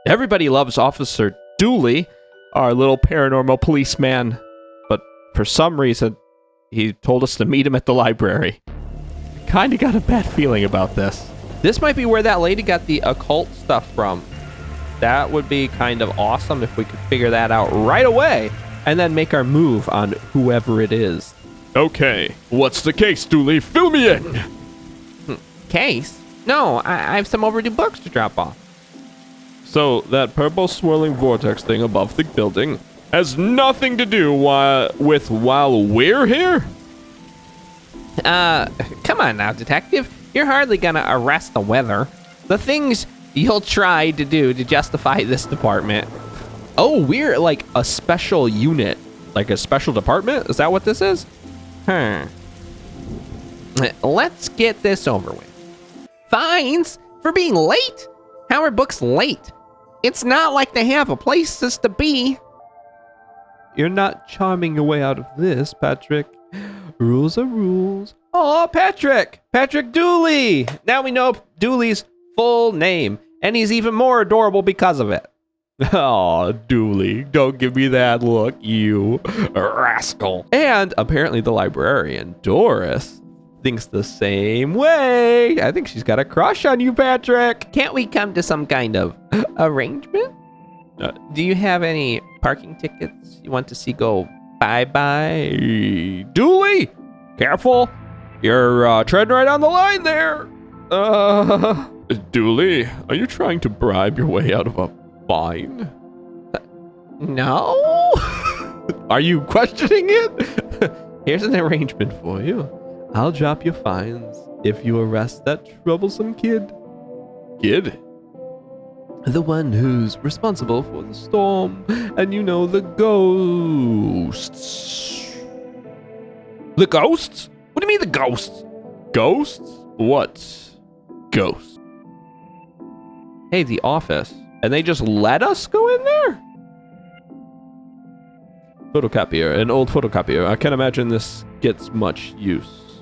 Everybody loves Officer Dooley, our little paranormal policeman. But for some reason, he told us to meet him at the library. Kinda got a bad feeling about this. This might be where that lady got the occult stuff from. That would be kind of awesome if we could figure that out right away and then make our move on whoever it is. Okay, what's the case, Dooley? Fill me in! Case? No, I have some overdue books to drop off. So, that purple swirling vortex thing above the building has nothing to do with while we're here? Come on now, detective. You're hardly gonna arrest the weather. The things you'll try to do to justify this department. Oh, we're like a special unit. Like a special department? Is that what this is? Let's get this over with. Fines for being late? How are books late? It's not like they have a places to be. You're not charming your way out of this, Patrick. Rules are rules. Oh, Patrick! Patrick Dooley! Now we know Dooley's full name, and he's even more adorable because of it. Oh, Dooley, don't give me that look, you rascal. And apparently the librarian, Doris, thinks the same way. I think she's got a crush on you, Patrick. Can't we come to some kind of arrangement? Do you have any parking tickets you want to see go bye-bye? Hey, Dooley, careful. You're treading right on the line there. Dooley, are you trying to bribe your way out of a fine? No? Are you questioning it? Here's an arrangement for you. I'll drop your fines if you arrest that troublesome kid. Kid? The one who's responsible for the storm, and you know, the ghosts. The ghosts? What do you mean the ghosts? Ghosts? What ghosts? Hey, the office. And they just let us go in there? Photocopier, an old photocopier. I can't imagine this gets much use.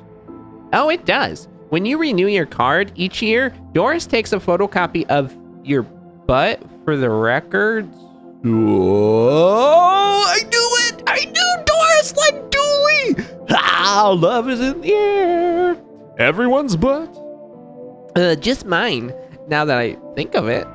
Oh, it does. When you renew your card each year, Doris takes a photocopy of your butt for the records. Whoa! I knew it! I knew Doris like Dooley! Ah, love is in the air. Everyone's butt? Just mine, now that I think of it.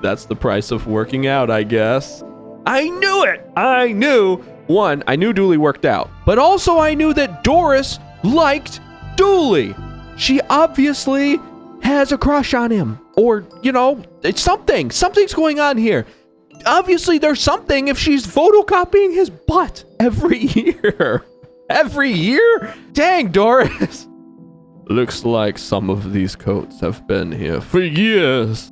That's the price of working out, I guess. I knew it! I knew. One, I knew Dooley worked out. But also I knew that Doris liked Dooley. She obviously has a crush on him. Or, you know, it's something. Something's going on here. Obviously there's something if she's photocopying his butt every year. Every year? Dang, Doris. Looks like some of these coats have been here for years.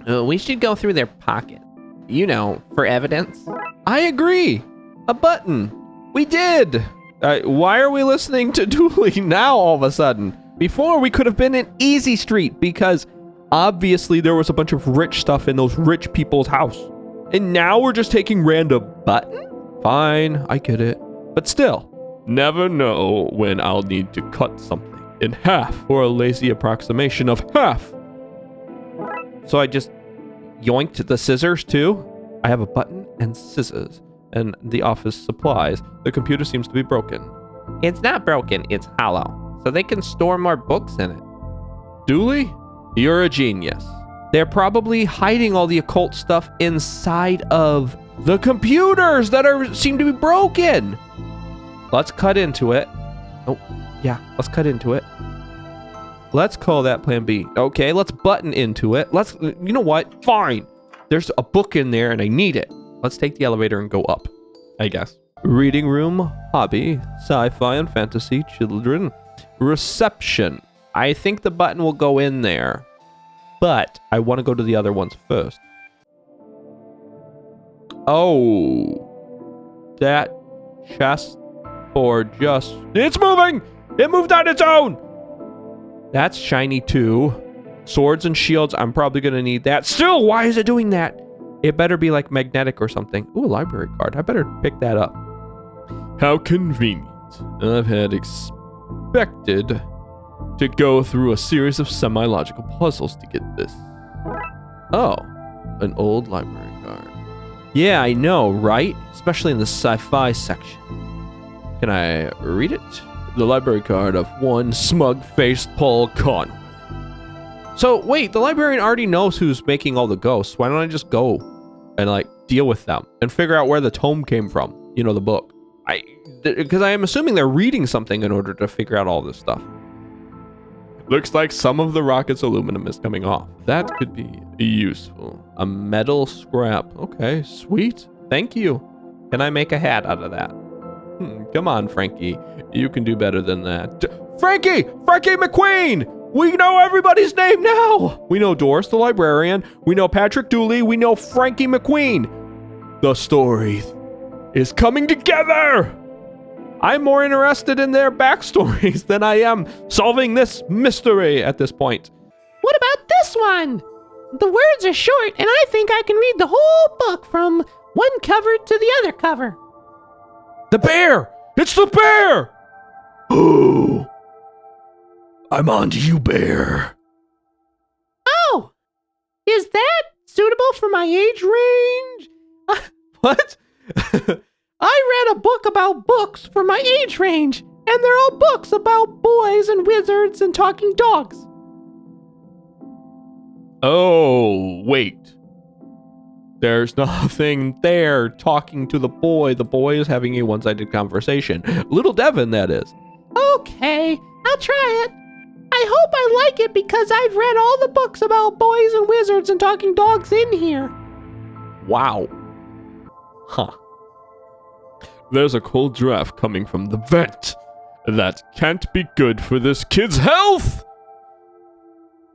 We should go through their pocket. You know, for evidence. I agree. A button. We did. Why are we listening to Dooley now all of a sudden? Before, we could have been in Easy Street because obviously there was a bunch of rich stuff in those rich people's house. And now we're just taking random button? Fine, I get it. But still. Never know when I'll need to cut something in half. For a lazy approximation of half. So I just yoinked the scissors too. I have a button and scissors and the office supplies. The computer seems to be broken. It's not broken, it's hollow. So they can store more books in it. Dooley, you're a genius. They're probably hiding all the occult stuff inside of the computers that seem to be broken. Let's cut into it. Oh, yeah, let's cut into it. Let's call that plan B. Okay, let's button into it. You know what? Fine. There's a book in there and I need it. Let's take the elevator and go up, I guess. Reading room, hobby, sci-fi and fantasy, children, reception. I think the button will go in there, but I want to go to the other ones first. Oh, that chessboard it's moving! It moved on its own! That's shiny too. Swords and shields, I'm probably gonna need that. Still, why is it doing that? It better be like magnetic or something. Ooh, a library card. I better pick that up. How convenient. I've had expected to go through a series of semi-logical puzzles to get this. Oh, an old library card. Yeah, I know, right? Especially in the sci-fi section. Can I read it? The library card of one smug-faced Paul Conway. So, wait, the librarian already knows who's making all the ghosts. Why don't I just go and, like, deal with them and figure out where the tome came from? You know, the book. Because I am assuming they're reading something in order to figure out all this stuff. Looks like some of the rocket's aluminum is coming off. That could be useful. A metal scrap. Okay, sweet. Thank you. Can I make a hat out of that? Come on, Frankie. You can do better than that. Frankie! Frankie McQueen! We know everybody's name now! We know Doris the librarian. We know Patrick Dooley. We know Frankie McQueen. The story is coming together! I'm more interested in their backstories than I am solving this mystery at this point. What about this one? The words are short, and I think I can read the whole book from one cover to the other cover. The bear! It's the bear! Ooh. I'm on to you, bear. Oh! Is that suitable for my age range? What? I read a book about books for my age range, and they're all books about boys and wizards and talking dogs. Oh, wait. There's nothing there talking to the boy. The boy is having a one-sided conversation. Little Devin, that is. Okay, I'll try it. I hope I like it because I've read all the books about boys and wizards and talking dogs in here. Wow. Huh. There's a cold draft coming from the vent. That can't be good for this kid's health!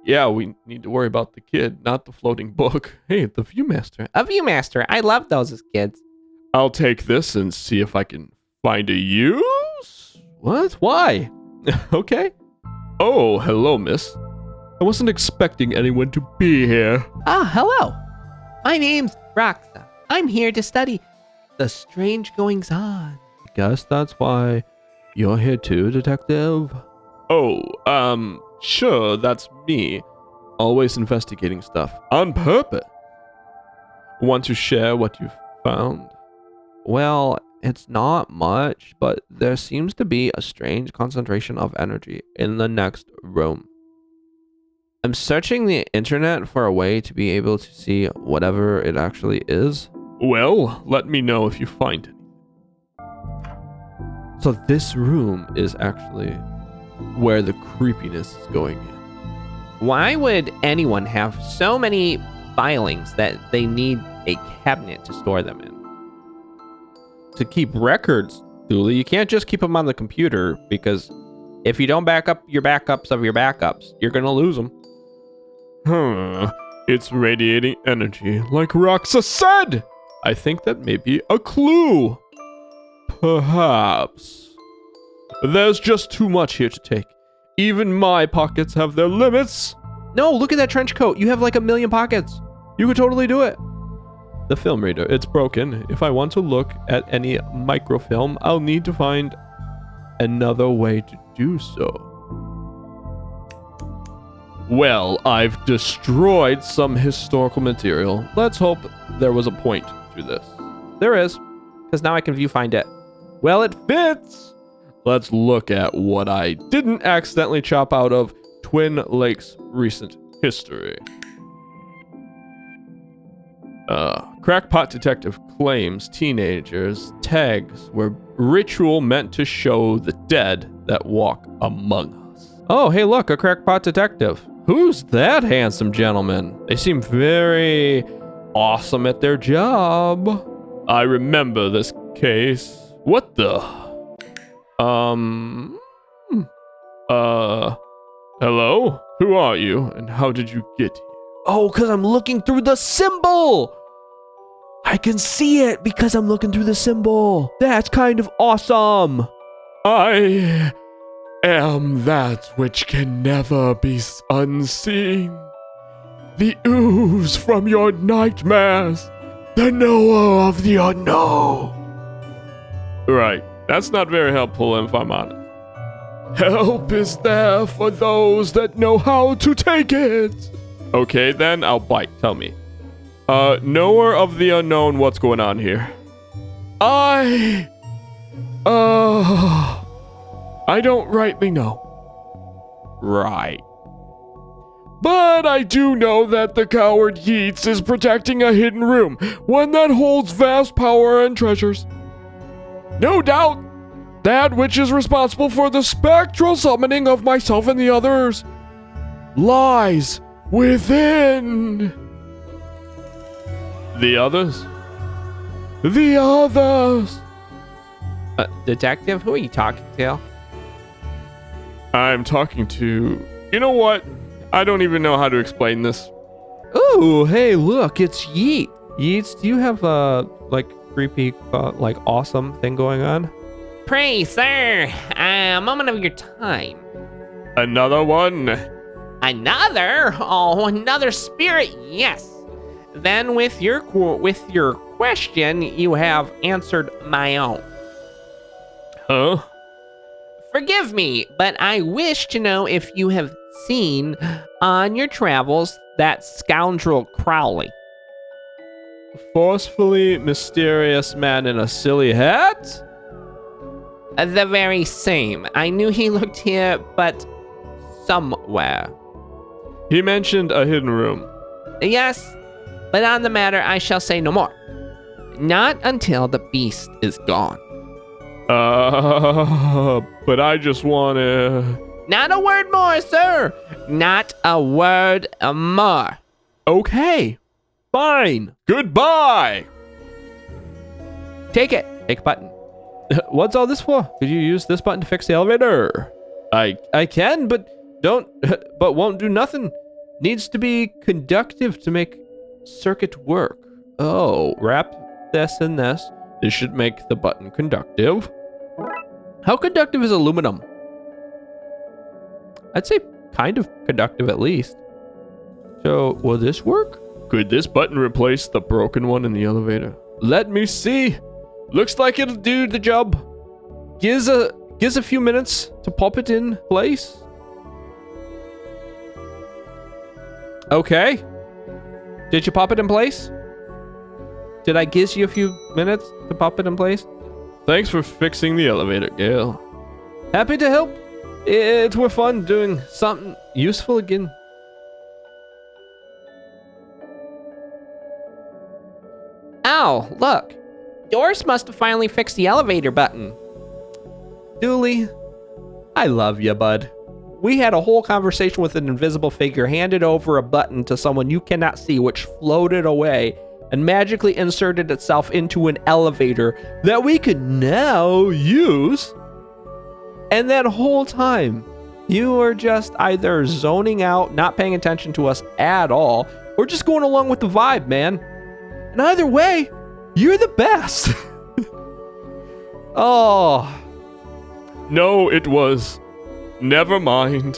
Yeah, we need to worry about the kid, not the floating book. Hey, the Viewmaster. A Viewmaster. I love those as kids. I'll take this and see if I can find a use? What? Why? Okay. Oh, hello, miss. I wasn't expecting anyone to be here. Ah, hello. My name's Roxa. I'm here to study the strange goings-on. I guess that's why you're here too, detective. Oh, sure, that's me. Always investigating stuff. On purpose. Want to share what you've found? Well, it's not much, but there seems to be a strange concentration of energy in the next room. I'm searching the internet for a way to be able to see whatever it actually is. Well, let me know if you find it. So this room is actually where the creepiness is going in. Why would anyone have so many filings that they need a cabinet to store them in? To keep records, Dooley, you can't just keep them on the computer because if you don't back up your backups of your backups, you're going to lose them. It's radiating energy, like Roxa said! I think that may be a clue. Perhaps. There's just too much here to take. Even my pockets have their limits. No, look at that trench coat. You have like 1 million pockets. You could totally do it. The film reader, it's broken. If I want to look at any microfilm, I'll need to find another way to do so. Well, I've destroyed some historical material. Let's hope there was a point to this. There is, because now I can viewfind it. Well, it fits. Let's look at what I didn't accidentally chop out of Twin Lakes' recent history. Crackpot detective claims teenagers' tags were ritual meant to show the dead that walk among us. Oh, hey, look, a crackpot detective. Who's that handsome gentleman? They seem very awesome at their job. I remember this case. What the? Hello? Who are you, and how did you get here? Oh, because I'm looking through the symbol. I can see it because I'm looking through the symbol. That's kind of awesome. I am that which can never be unseen. The ooze from your nightmares. The knower of the unknown. Right. That's not very helpful if I'm honest. Help is there for those that know how to take it. Okay, then I'll bite. Tell me. Knower of the unknown, what's going on here? I don't rightly know. Right. But I do know that the coward Yeats is protecting a hidden room, one that holds vast power and treasures. No doubt, that which is responsible for the spectral summoning of myself and the others lies within. The others? The others. Detective, who are you talking to? I'm talking to... You know what? I don't even know how to explain this. Ooh, hey, look, it's Yeet. Yeets, do you have a, creepy, awesome thing going on? Pray, sir, a moment of your time. Another one? Another? Oh, another spirit, yes. Then with your question, you have answered my own. Huh? Forgive me, but I wish to know if you have seen on your travels that scoundrel Crowley. Forcefully mysterious man in a silly hat? The very same. I knew he looked here, but somewhere. He mentioned a hidden room. Yes, but on the matter I shall say no more. Not until the beast is gone. But I just wanna... Not a word more, sir. Not a word more. Okay. Fine. Goodbye! Take it. Take a button. What's all this for? Could you use this button to fix the elevator? I can, but won't do nothing. Needs to be conductive to make circuit work. Oh, wrap this in this. This should make the button conductive. How conductive is aluminum? I'd say kind of conductive at least. So, will this work? Could this button replace the broken one in the elevator? Let me see. Looks like it'll do the job. Gives a few minutes to pop it in place. Okay. Did you pop it in place? Did I give you a few minutes to pop it in place? Thanks for fixing the elevator, Gail. Happy to help. It's more fun doing something useful again. Oh, look. Doris must have finally fixed the elevator button. Dooley, I love you, bud. We had a whole conversation with an invisible figure, handed over a button to someone you cannot see, which floated away and magically inserted itself into an elevator that we could now use. And that whole time, you were just either zoning out, not paying attention to us at all, or just going along with the vibe, man. And either way, you're the best. Oh. No, it was. Never mind.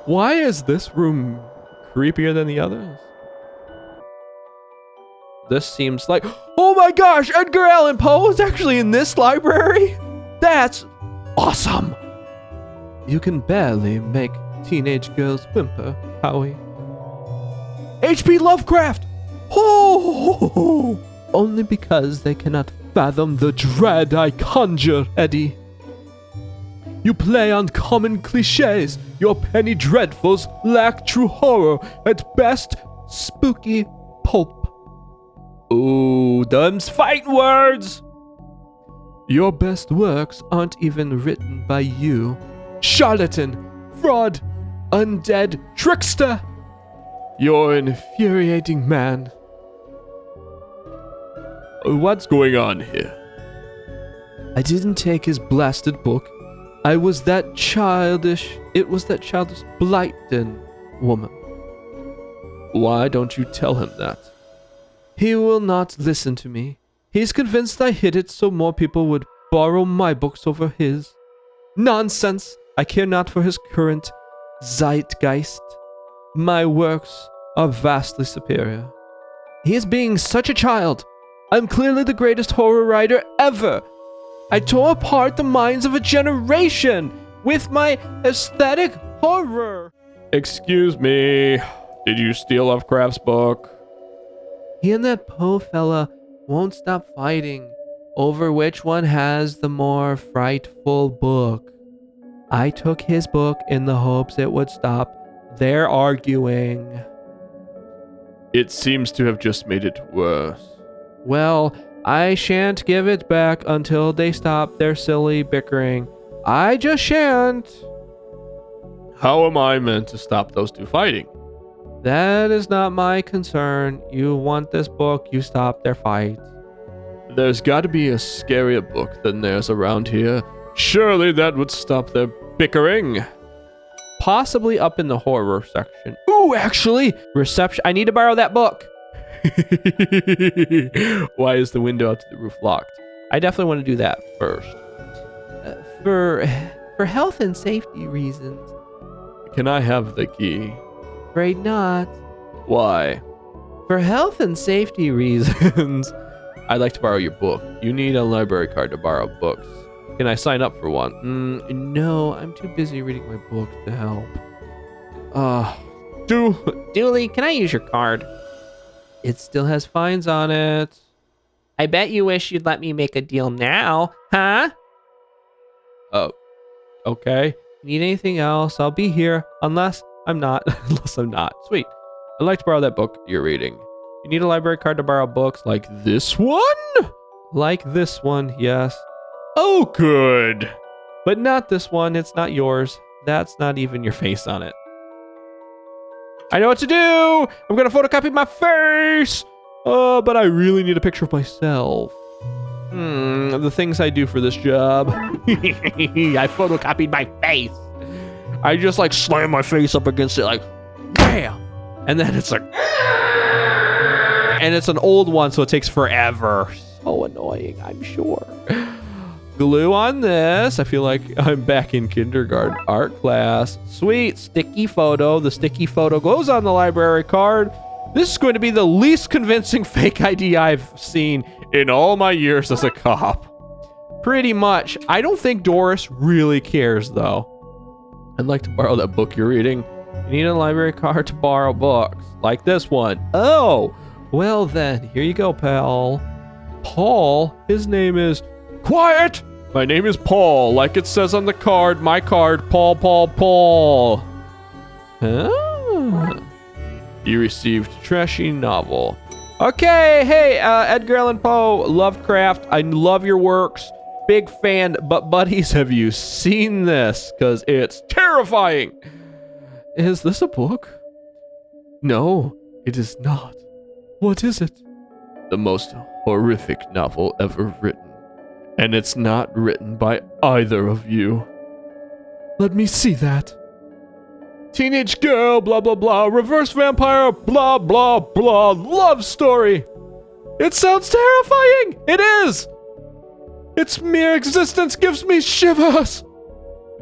Why is this room creepier than the others? This seems like... Oh my gosh, Edgar Allan Poe is actually in this library? That's awesome. You can barely make teenage girls whimper, Howie. H.P. Lovecraft! Oh! Only because they cannot fathom the dread I conjure, Eddie. You play on common cliches. Your penny dreadfuls lack true horror. At best, spooky pulp. Ooh, them's fighting words! Your best works aren't even written by you. Charlatan, fraud, undead trickster! You're an infuriating man. What's going on here? I didn't take his blasted book. It was that childish Blyton woman. Why don't you tell him that? He will not listen to me. He's convinced I hid it so more people would borrow my books over his. Nonsense! I care not for his current zeitgeist. My works are vastly superior. He is being such a child. I'm clearly the greatest horror writer ever. I tore apart the minds of a generation with my aesthetic horror. Excuse me. Did you steal Lovecraft's book? He and that Poe fella won't stop fighting over which one has the more frightful book. I took his book in the hopes it would stop their arguing. It seems to have just made it worse. Well, I shan't give it back until they stop their silly bickering. I just shan't. How am I meant to stop those two fighting? That is not my concern. You want this book, you stop their fight. There's got to be a scarier book than theirs around here. Surely that would stop their bickering. Possibly up in the horror section. Ooh, actually, reception. I need to borrow that book. Why is the window out to the roof locked? I definitely want to do that first. For health and safety reasons. Can I have the key? Afraid not. Why? For health and safety reasons. I'd like to borrow your book. You need a library card to borrow books. Can I sign up for one? No, I'm too busy reading my book to help. Dooley, can I use your card? It still has fines on it. I bet you wish you'd let me make a deal now, huh? Oh, okay. Need anything else? I'll be here. Unless I'm not. Sweet. I'd like to borrow that book you're reading. You need a library card to borrow books like This one? Like this one, yes. Oh, good. But not this one. It's not yours. That's not even your face on it. I know what to do. I'm going to photocopy my face. But I really need a picture of myself. The things I do for this job. I photocopied my face. I just like slam my face up against it like, bam. And then it's like, and it's an old one, so it takes forever. So annoying, I'm sure. Glue on this. I feel like I'm back in kindergarten art class. Sweet, sticky photo. The sticky photo goes on the library card. This is going to be the least convincing fake ID I've seen in all my years as a cop. Pretty much. I don't think Doris really cares, though. I'd like to borrow that book you're reading. You need a library card to borrow books. Like this one. Oh, well then, here you go, pal. Paul, his name is... Quiet! My name is Paul, like it says on the card. My card, Paul. Huh? You received trashy novel. Okay, hey, Edgar Allan Poe, Lovecraft, I love your works. Big fan, but buddies, have you seen this? Because it's terrifying. Is this a book? No, it is not. What is it? The most horrific novel ever written. And it's not written by either of you. Let me see that. Teenage girl, blah, blah, blah, reverse vampire, blah, blah, blah, love story. It sounds terrifying. It is. Its mere existence gives me shivers.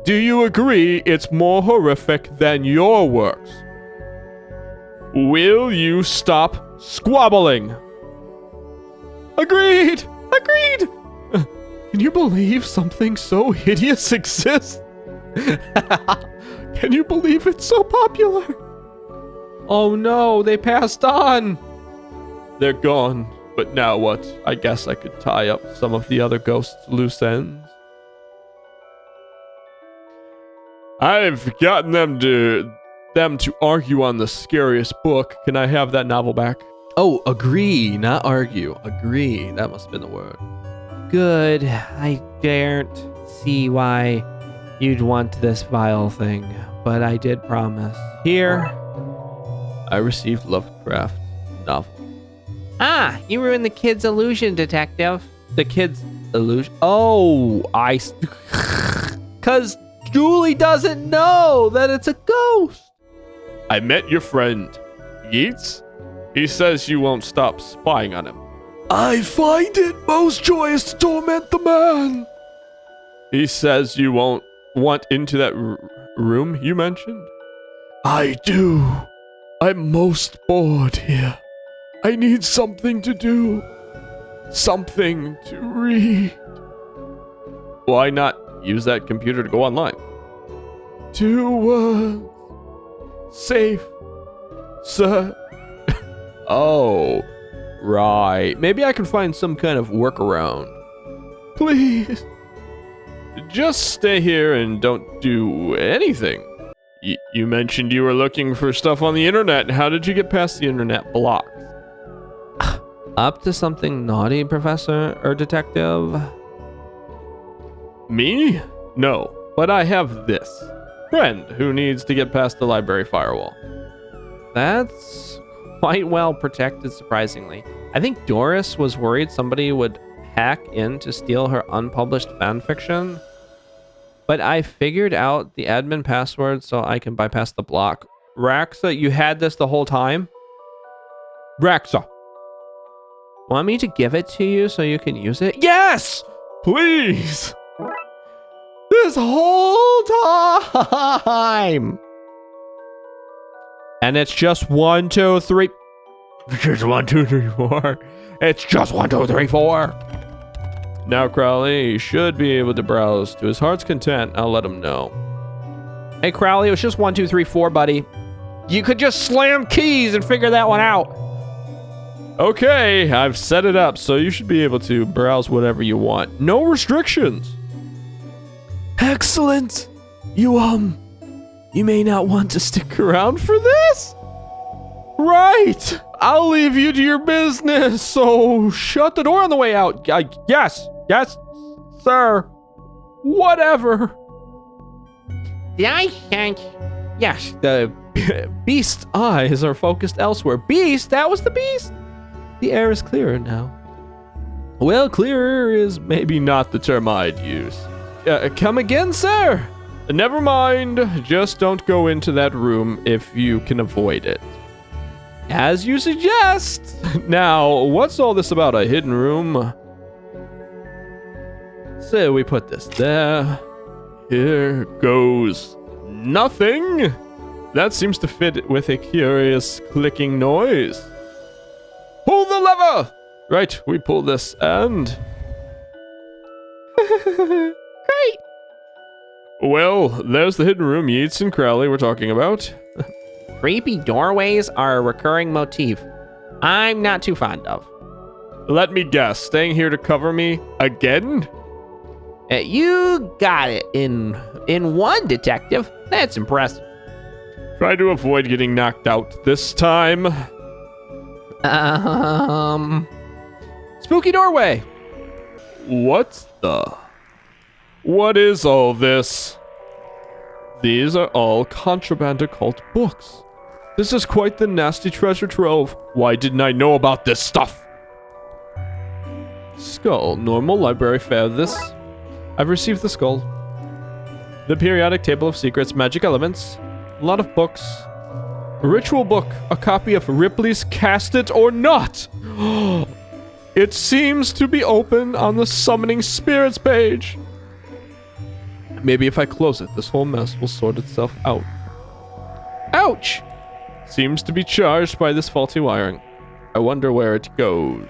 Do you agree it's more horrific than your works? Will you stop squabbling? Agreed. Can you believe something so hideous exists? Can you believe it's so popular? Oh no, they passed on. They're gone, but now what? I guess I could tie up some of the other ghosts' loose ends. I've gotten them to argue on the scariest book. Can I have that novel back? Oh, agree, not argue. Agree. That must have been the word. Good. I daren't see why you'd want this vile thing, but I did promise. Here. I received Lovecraft novel. Ah, you ruined the kid's illusion, detective. The kid's illusion. Oh, because Julie doesn't know that it's a ghost. I met your friend, Yeats. He says you won't stop spying on him. I find it most joyous to torment the man. He says you won't want into that room you mentioned. I do. I'm most bored here. I need something to do. Something to read. Why not use that computer to go online? 2 words. safe, sir. Oh, right. Maybe I can find some kind of workaround. Please. Just stay here and don't do anything. You mentioned you were looking for stuff on the internet. How did you get past the internet block? Up to something naughty, Professor or Detective? Me? No, but I have this friend who needs to get past the library firewall. That's quite well protected, surprisingly. I think Doris was worried somebody would hack in to steal her unpublished fanfiction. But I figured out the admin password so I can bypass the block. Raxa, you had this the whole time? Raxa. Want me to give it to you so you can use it? Yes! Please! This whole time! And it's just 1, 2, 3. Just 1, 2, 3, 4. It's just 1, 2, 3, 4. Now, Crowley should be able to browse to his heart's content. I'll let him know. Hey, Crowley, it was just 1, 2, 3, 4, buddy. You could just slam keys and figure that one out. Okay, I've set it up, so you should be able to browse whatever you want. No restrictions. Excellent. You may not want to stick around for this? Right. I'll leave you to your business, so shut the door on the way out. Yes, sir. Whatever. Did I think? Yes, the beast's eyes are focused elsewhere. Beast? That was the beast? The air is clearer now. Well, clearer is maybe not the term I'd use. Come again, sir? Never mind. Just don't go into that room if you can avoid it. As you suggest. Now, what's all this about a hidden room? So we put this there. Here goes nothing. That seems to fit with a curious clicking noise. Pull the lever! Right, we pull this and... Great. Well, there's the hidden room Yeats and Crowley were talking about. Creepy doorways are a recurring motif I'm not too fond of. Let me guess, staying here to cover me again? You got it in one, Detective. That's impressive. Try to avoid getting knocked out this time. Spooky doorway. What is all this? These are all contraband occult books. This is quite the nasty treasure trove. Why didn't I know about this stuff? Skull, normal library fare. I've received the skull. The periodic table of secrets, magic elements, a lot of books. A ritual book, a copy of Ripley's Cast It or Not. It seems to be open on the summoning spirits page. Maybe if I close it, this whole mess will sort itself out. Ouch! Seems to be charged by this faulty wiring. I wonder where it goes.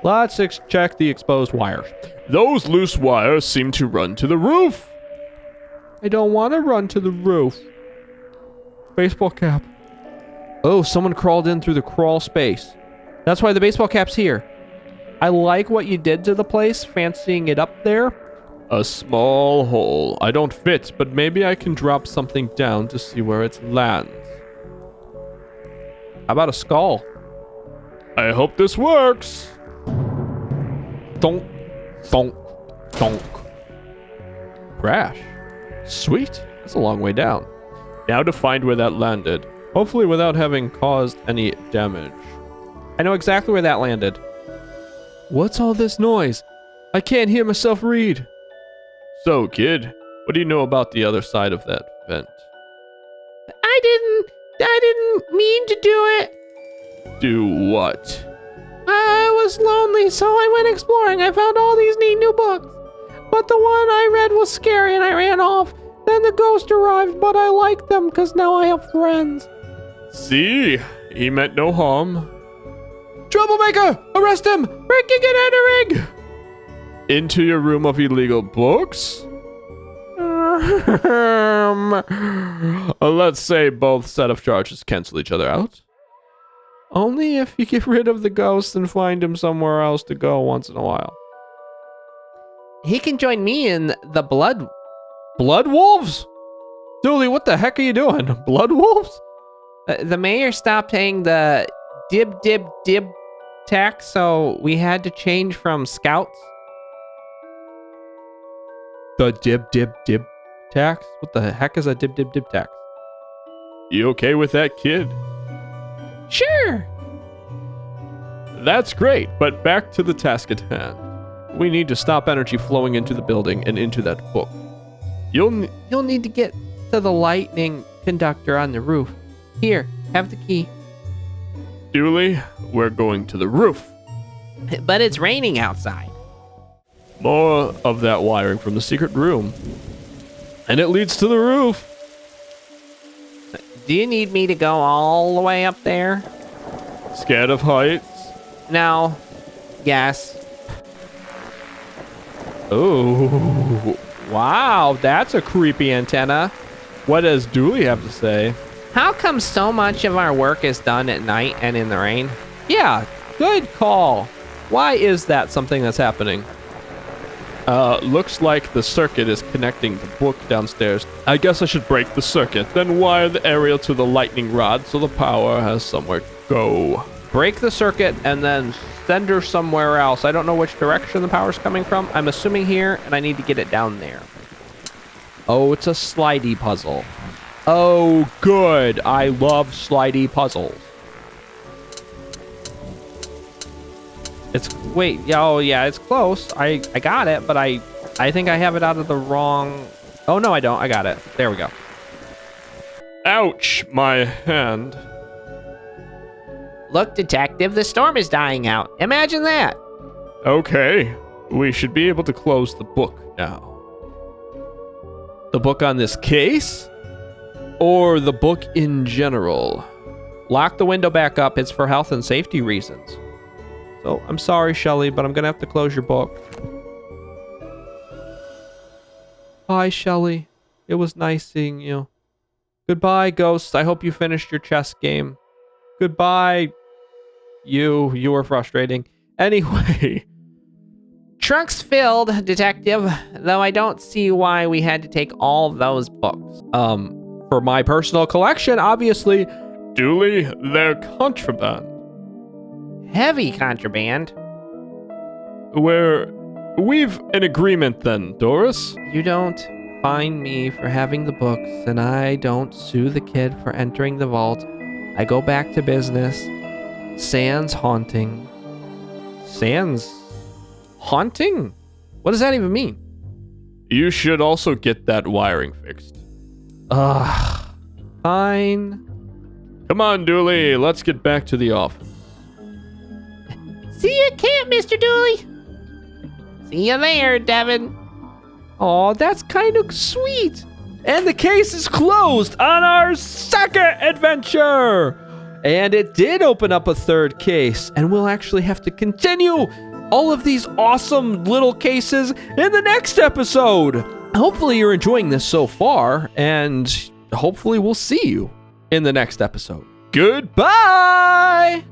Let's check the exposed wires. Those loose wires seem to run to the roof. I don't want to run to the roof. Baseball cap. Oh, someone crawled in through the crawl space. That's why the baseball cap's here. I like what you did to the place, fancying it up there. A small hole. I don't fit, but maybe I can drop something down to see where it lands. How about a skull? I hope this works. Donk, donk, donk. Crash. Sweet. That's a long way down. Now to find where that landed. Hopefully without having caused any damage. I know exactly where that landed. What's all this noise? I can't hear myself read. So, kid, what do you know about the other side of that vent? I didn't mean to do it. Do what? I was lonely, so I went exploring. I found all these neat new books. But the one I read was scary and I ran off. Then the ghost arrived, but I liked them because now I have friends. See? He meant no harm. Troublemaker! Arrest him! Breaking and entering! Into your room of illegal books? Let's say both set of charges cancel each other out. Only if you get rid of the ghost and find him somewhere else to go once in a while. He can join me in the blood. Blood wolves? Dooley, what the heck are you doing? Blood wolves? The mayor stopped paying the dib tax, so we had to change from scouts. The dib tax? What the heck is a dib tax? You okay with that, kid? Sure. That's great, but back to the task at hand. We need to stop energy flowing into the building and into that book. You'll need to get to the lightning conductor on the roof. Here, have the key. Dooley, we're going to the roof. But it's raining outside. More of that wiring from the secret room. And it leads to the roof. Do you need me to go all the way up there? Scared of heights? No. Yes. Oh, wow, that's a creepy antenna. What does Dooley have to say? How come so much of our work is done at night and in the rain? Yeah, good call. Why is that something that's happening? Looks like the circuit is connecting the book downstairs. I guess I should break the circuit, then wire the aerial to the lightning rod so the power has somewhere to go. Break the circuit and then send her somewhere else. I don't know which direction the power's coming from. I'm assuming here, and I need to get it down there. Oh, it's a slidey puzzle. Oh, good. I love slidey puzzles. Wait, oh yeah, it's close. I got it, but I think I have it out of the wrong... Oh, no, I don't. I got it. There we go. Ouch, my hand. Look, detective, the storm is dying out. Imagine that. Okay, we should be able to close the book now. The book on this case? Or the book in general? Lock the window back up. It's for health and safety reasons. So, I'm sorry, Shelly, but I'm gonna have to close your book. Bye, Shelly. It was nice seeing you. Goodbye, ghosts. I hope you finished your chess game. Goodbye. You were frustrating. Anyway. Trunk's filled, detective, though I don't see why we had to take all those books. For my personal collection, obviously. Dooley, they're contraband. Heavy contraband. We've an agreement then, Doris. You don't fine me for having the books, and I don't sue the kid for entering the vault. I go back to business. Sans haunting. Sans haunting? What does that even mean? You should also get that wiring fixed. Ugh. Fine. Come on, Dooley, let's get back to the office. See you at camp, Mr. Dooley. See you there, Devin. Aw, that's kind of sweet. And the case is closed on our second adventure. And it did open up a third case. And we'll actually have to continue all of these awesome little cases in the next episode. Hopefully you're enjoying this so far. And hopefully we'll see you in the next episode. Goodbye.